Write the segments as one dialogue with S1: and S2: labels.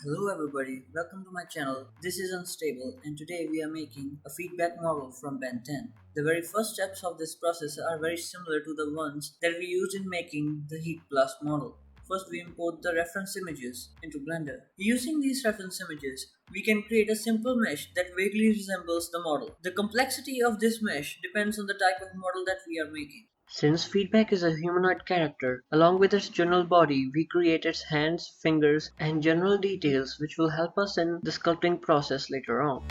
S1: Hello everybody, welcome to my channel. This is Unstable and today we are making a feedback model from Ben 10. The very first steps of this process are very similar to the ones that we used in making the Heat Blast model. First we import the reference images into Blender. Using these reference images, we can create a simple mesh that vaguely resembles the model. The complexity of this mesh depends on the type of model that we are making.
S2: Since Feedback is a humanoid character, along with its general body, we create its hands, fingers, and general details which will help us in the sculpting process later on.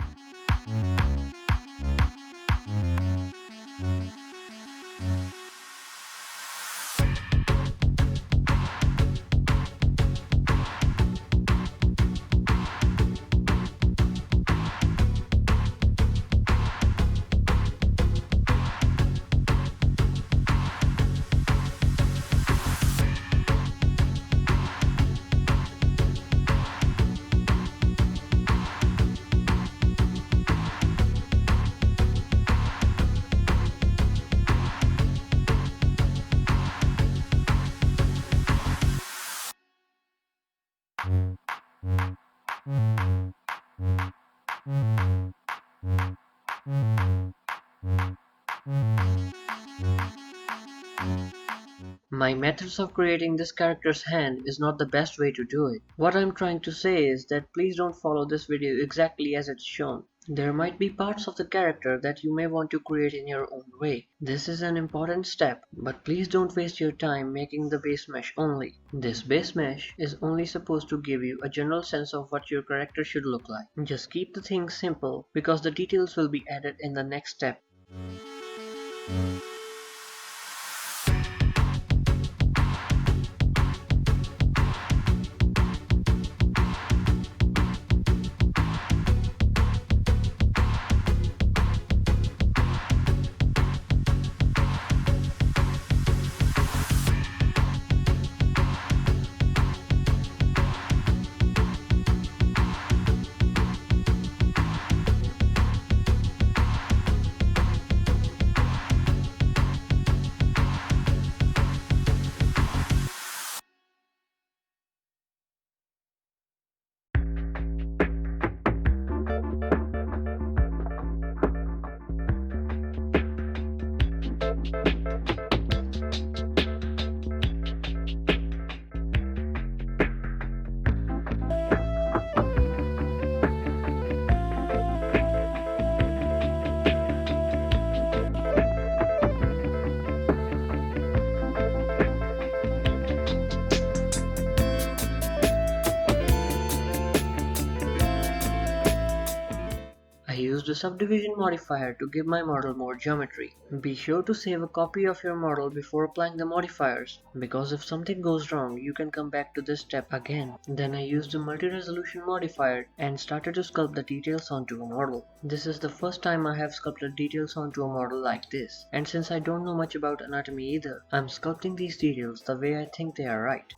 S2: My methods of creating this character's hand is not the best way to do it. What I'm trying to say is that please don't follow this video exactly as it's shown. There might be parts of the character that you may want to create in your own way. This is an important step, but please don't waste your time making the base mesh only. This base mesh is only supposed to give you a general sense of what your character should look like. Just keep the things simple because the details will be added in the next step. I used a subdivision modifier to give my model more geometry. Be sure to save a copy of your model before applying the modifiers, because if something goes wrong you can come back to this step again. Then I used a multi-resolution modifier and started to sculpt the details onto a model. This is the first time I have sculpted details onto a model like this, and since I don't know much about anatomy either, I'm sculpting these details the way I think they are right.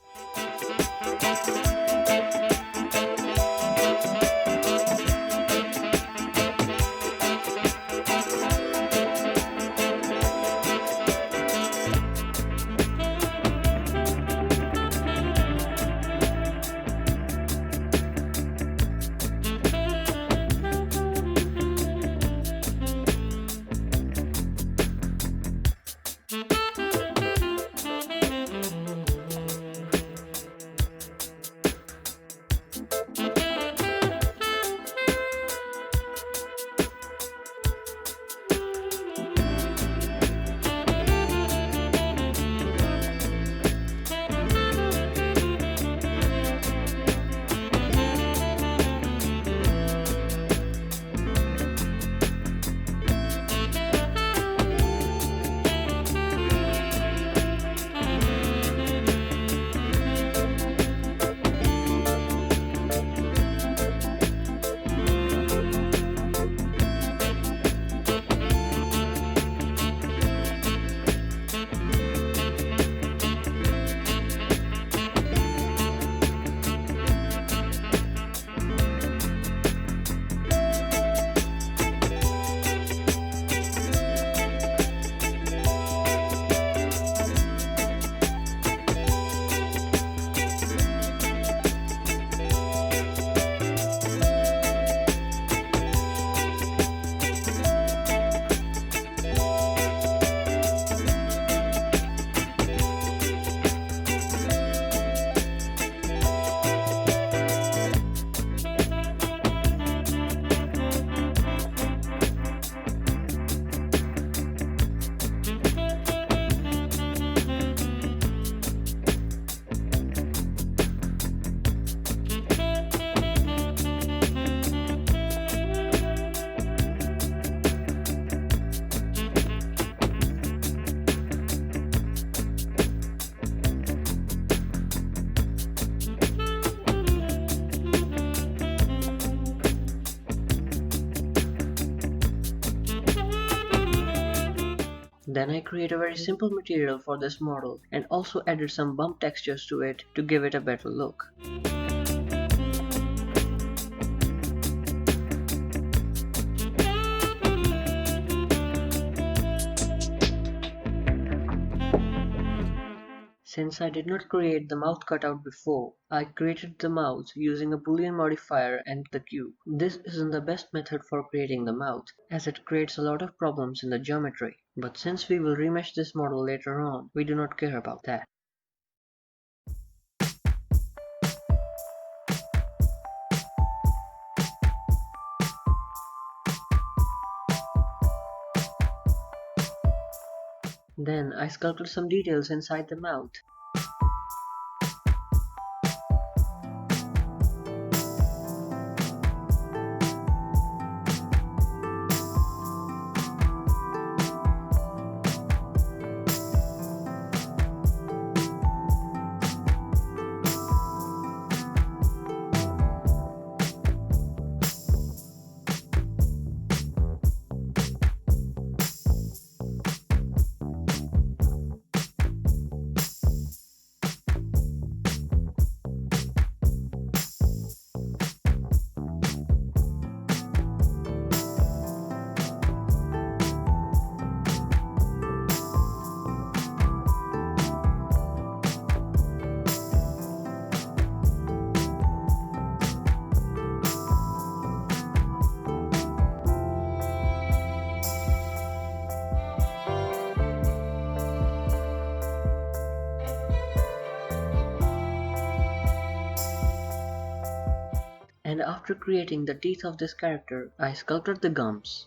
S2: Then I create a very simple material for this model and also added some bump textures to it to give it a better look. Since I did not create the mouth cutout before, I created the mouth using a boolean modifier and the cube. This isn't the best method for creating the mouth, as it creates a lot of problems in the geometry. But since we will remesh this model later on, we do not care about that. Then I sculpted some details inside the mouth. And after creating the teeth of this character, I sculpted the gums.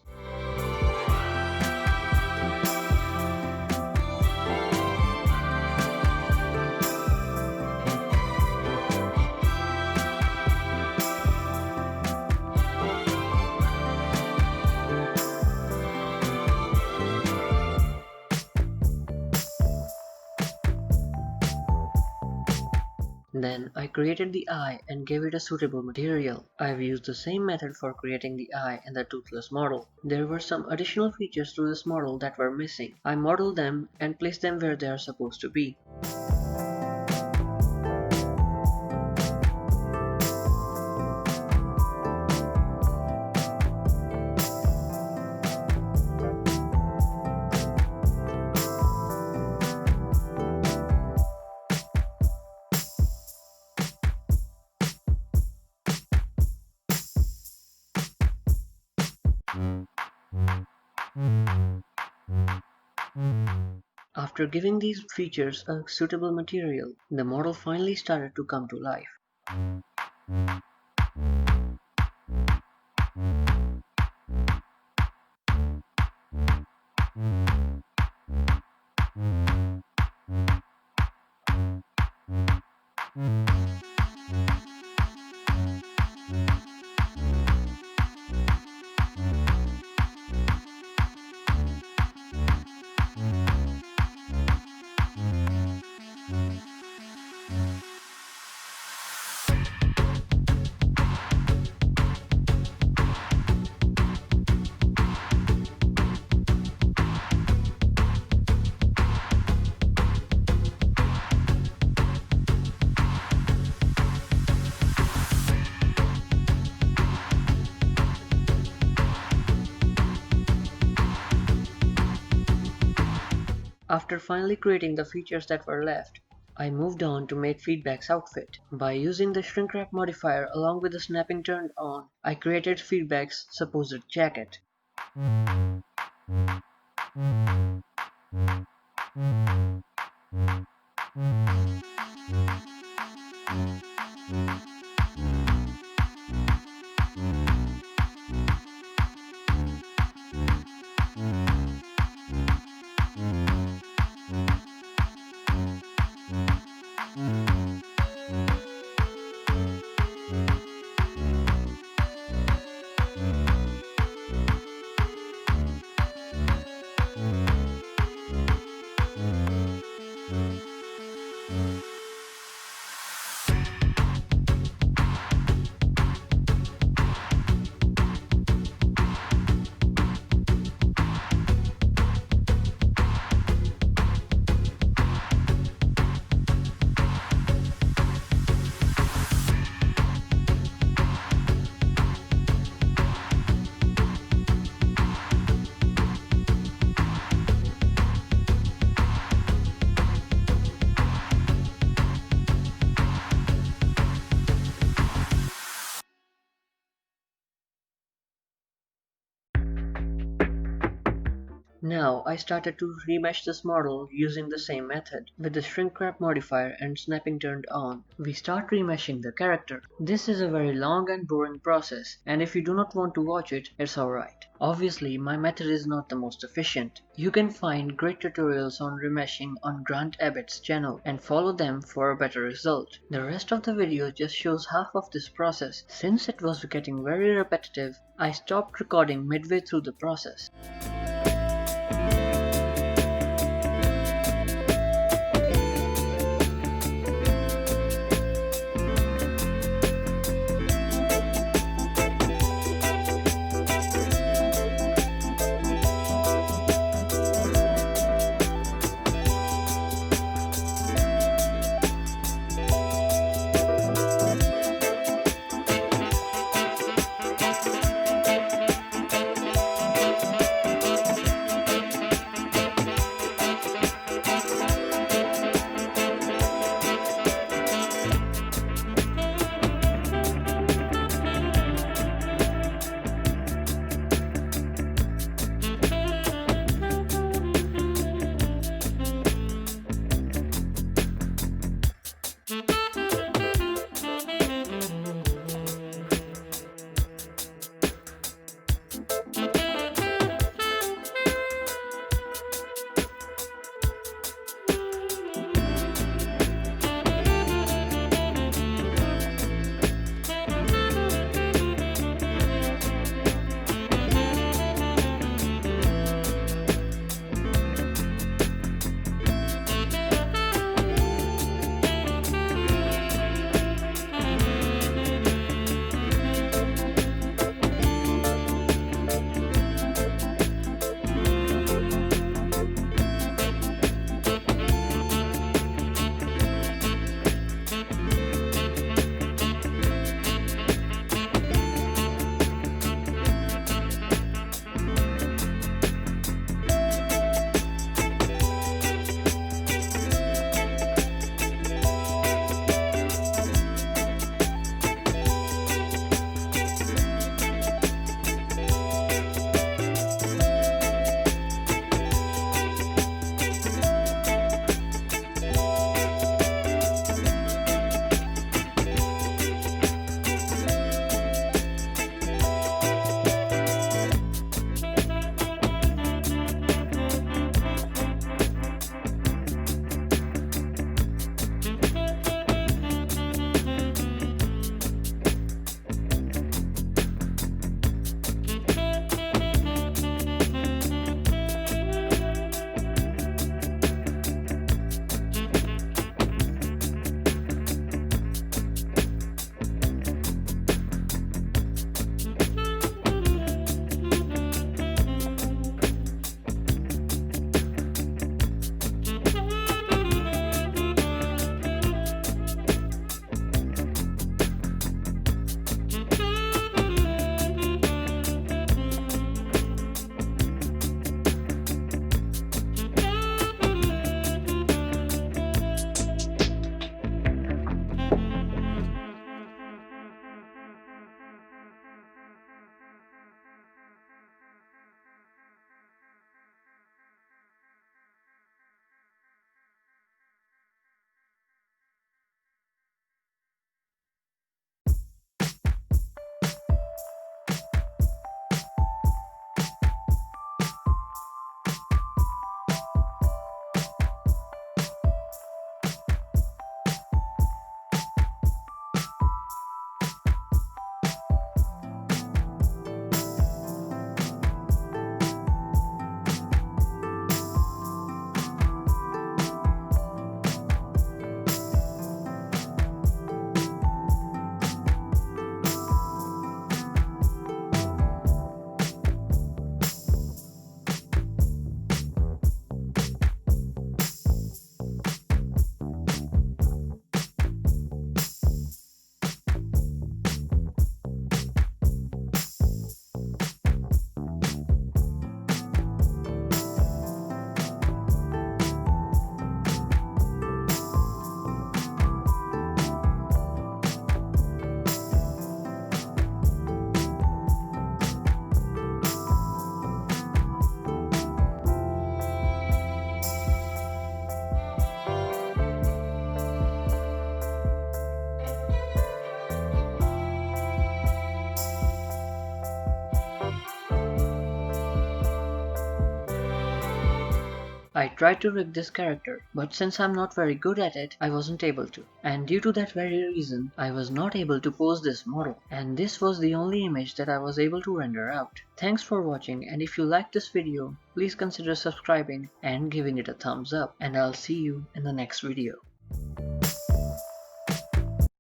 S2: Then I created the eye and gave it a suitable material. I've used the same method for creating the eye and the toothless model. There were some additional features to this model that were missing. I modeled them and placed them where they are supposed to be. After giving these features a suitable material, the model finally started to come to life. After finally creating the features that were left, I moved on to make Feedback's outfit. By using the shrink wrap modifier along with the snapping turned on, I created Feedback's supposed jacket. Now I started to remesh this model using the same method, with the shrink wrap modifier and snapping turned on. We start remeshing the character. This is a very long and boring process, and if you do not want to watch it, it's alright. Obviously, my method is not the most efficient. You can find great tutorials on remeshing on Grant Abbott's channel and follow them for a better result. The rest of the video just shows half of this process. Since it was getting very repetitive, I stopped recording midway through the process. I tried to rig this character, but since I'm not very good at it, I wasn't able to. And due to that very reason, I was not able to pose this model. And this was the only image that I was able to render out. Thanks for watching, and if you liked this video, please consider subscribing and giving it a thumbs up. And I'll see you in the next video.